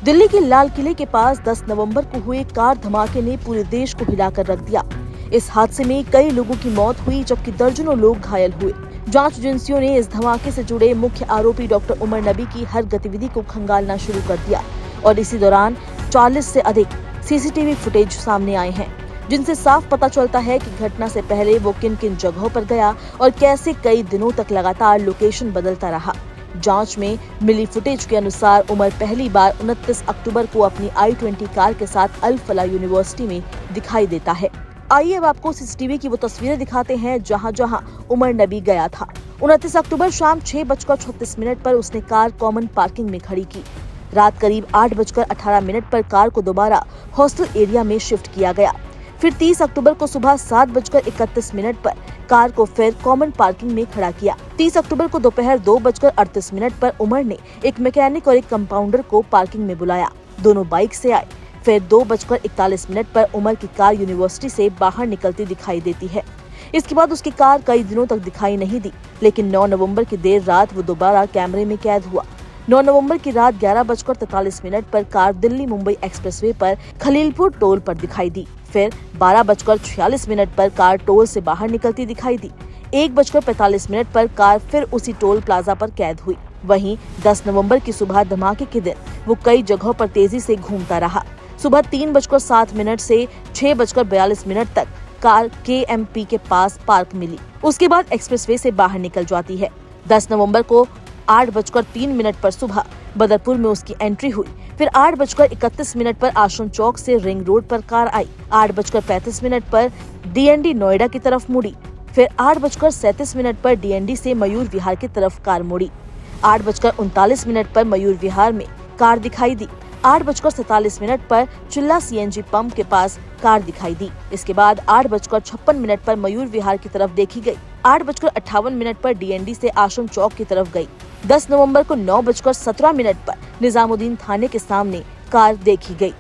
दिल्ली के लाल किले के पास 10 नवंबर को हुए कार धमाके ने पूरे देश को हिलाकर रख दिया। इस हादसे में कई लोगों की मौत हुई जबकि दर्जनों लोग घायल हुए। जांच एजेंसियों ने इस धमाके से जुड़े मुख्य आरोपी डॉक्टर उमर नबी की हर गतिविधि को खंगालना शुरू कर दिया और इसी दौरान 40 से अधिक सीसीटीवी फुटेज सामने आए हैं, जिनसे साफ पता चलता है कि घटना से पहले वो किन किन जगहों पर गया और कैसे कई दिनों तक लगातार लोकेशन बदलता रहा। जांच में मिली फुटेज के अनुसार उमर पहली बार 29 अक्टूबर को अपनी i20 कार के साथ अल फलाह यूनिवर्सिटी में दिखाई देता है। आइए अब आपको सीसीटीवी की वो तस्वीरें दिखाते हैं जहां उमर नबी गया था। 29 अक्टूबर शाम 6:36 पर उसने कार कॉमन पार्किंग में खड़ी की। रात करीब 8:18 पर कार को दोबारा हॉस्टल एरिया में शिफ्ट किया गया। फिर 30 अक्टूबर को सुबह 7:31 पर कार को फिर कॉमन पार्किंग में खड़ा किया। 30 अक्टूबर को दोपहर 2:38 पर उमर ने एक मैकेनिक और एक कंपाउंडर को पार्किंग में बुलाया। दोनों बाइक से आए। फिर 2:41 पर उमर की कार यूनिवर्सिटी से बाहर निकलती दिखाई देती है। इसके बाद उसकी कार कई दिनों तक दिखाई नहीं दी, लेकिन 9 नवंबर की देर रात वो दोबारा कैमरे में कैद हुआ। 9 नवंबर की रात 11:43 पर कार दिल्ली मुंबई एक्सप्रेसवे पर खलीलपुर टोल पर दिखाई दी। फिर 12:46 पर कार टोल से बाहर निकलती दिखाई दी। 1:45 पर कार फिर उसी टोल प्लाजा पर कैद हुई। वहीं 10 नवंबर की सुबह धमाके के दिन वो कई जगहों पर तेजी से घूमता रहा। सुबह 3:07 से 6:42 तक कार KMP के पास पार्क मिली। उसके बाद एक्सप्रेसवे से बाहर निकल जाती है। 10 नवंबर को 8:03 पर सुबह बदरपुर में उसकी एंट्री हुई। फिर 8:31 पर आश्रम चौक से रिंग रोड पर कार आई। 8:35 पर DND नोएडा की तरफ मुड़ी। फिर 8:37 पर DND से मयूर विहार की तरफ कार मुड़ी। 8:39 पर मयूर विहार में कार दिखाई दी। 8:47 पर चिल्ला CNG पंप के पास कार दिखाई दी। इसके बाद 8:56 पर मयूर विहार की तरफ देखी गई। 8:58 पर DND से आश्रम चौक की तरफ गई। 10 नवंबर को 9:17 पर निजामुद्दीन थाने के सामने कार देखी गई।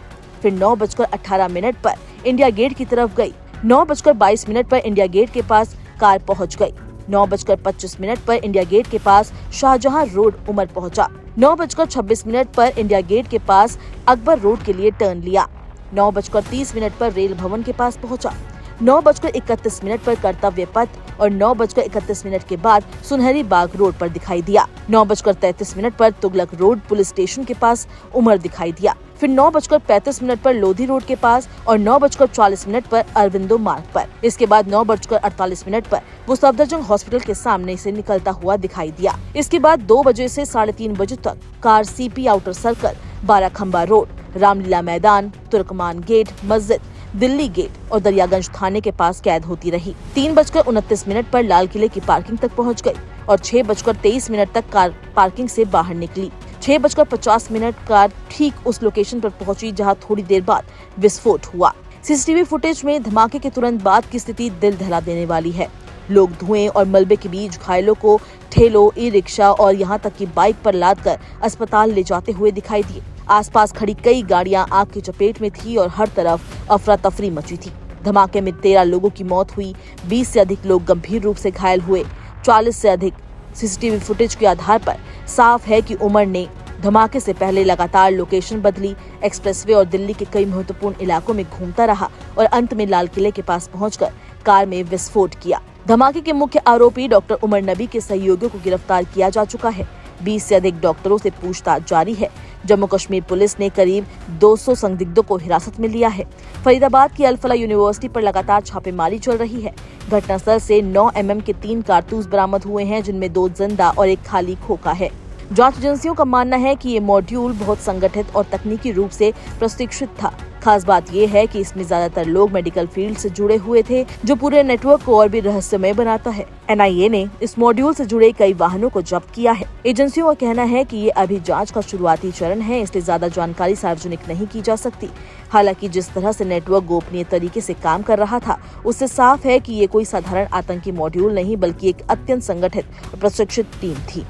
फिर 9:18 पर इंडिया गेट की तरफ गई। 9:22 पर इंडिया गेट के पास कार पहुंच गई। 9:25 पर इंडिया गेट के पास शाहजहां रोड उमर पहुंचा। 9:26 पर इंडिया गेट के पास अकबर रोड के लिए टर्न लिया। 9:30 पर रेल भवन के पास पहुंचा। 9:31 पर कर्तव्य पथ और 9:31 के बाद सुनहरी बाग रोड पर दिखाई दिया। 9:33 पर तुगलक रोड पुलिस स्टेशन के पास उमर दिखाई दिया। फिर 9:35 पर लोधी रोड के पास और 9:40 पर अरविंदो मार्ग पर। इसके बाद 9:48 पर वो सफदरजंग हॉस्पिटल के सामने से निकलता हुआ दिखाई दिया। इसके बाद 2 बजे से 3:30 बजे तक कार CP आउटर सर्कल, 12 खंबा रोड, रामलीला मैदान, तुर्कमान गेट, मस्जिद, दिल्ली गेट और दरियागंज थाने के पास कैद होती रही। 3:29 पर लाल किले की पार्किंग तक पहुंच गई और 6:23 तक कार पार्किंग से बाहर निकली। 6:50 कार ठीक उस लोकेशन पर पहुंची जहां थोड़ी देर बाद विस्फोट हुआ। सीसीटीवी फुटेज में धमाके के तुरंत बाद की स्थिति दिल दहला देने वाली है। लोग धुएं और मलबे के बीच घायलों को ठेलों, ई-रिक्शा और यहां तक कि बाइक पर लादकर अस्पताल ले जाते हुए दिखाई दिए। आसपास खड़ी कई गाड़ियां आग की चपेट में थी और हर तरफ अफरा तफरी मची थी। धमाके में 13 लोगों की मौत हुई, 20 से अधिक लोग गंभीर रूप से घायल हुए। 40 से अधिक सीसीटीवी फुटेज के आधार पर साफ है कि उमर ने धमाके से पहले लगातार लोकेशन बदली, एक्सप्रेसवे और दिल्ली के कई महत्वपूर्ण इलाकों में घूमता रहा और अंत में लाल किले के पास पहुंचकर कार में विस्फोट किया। धमाके के मुख्य आरोपी डॉक्टर उमर नबी के सहयोगियों को गिरफ्तार किया जा चुका है। 20 से अधिक डॉक्टरों से पूछताछ जारी है। जम्मू कश्मीर पुलिस ने करीब 200 संदिग्धों को हिरासत में लिया है। फरीदाबाद की अल फलाह यूनिवर्सिटी पर लगातार छापेमारी चल रही है। घटनास्थल से 9 mm के 3 कारतूस बरामद हुए हैं, जिनमें 2 जिंदा और एक खाली खोखा है। जांच एजेंसियों का मानना है कि ये मॉड्यूल बहुत संगठित और तकनीकी रूप से प्रशिक्षित था। खास बात यह है कि इसमें ज्यादातर लोग मेडिकल फील्ड से जुड़े हुए थे, जो पूरे नेटवर्क को और भी रहस्यमय बनाता है। NIA ने इस मॉड्यूल से जुड़े कई वाहनों को जब्त किया है। एजेंसियों का कहना है कि ये अभी जांच का शुरुआती चरण है, इसलिए ज्यादा जानकारी सार्वजनिक नहीं की जा सकती। हालांकि जिस तरह से नेटवर्क गोपनीय तरीके से काम कर रहा था, उससे साफ है कि ये कोई साधारण आतंकी मॉड्यूल नहीं बल्कि एक अत्यंत संगठित और प्रशिक्षित टीम थी।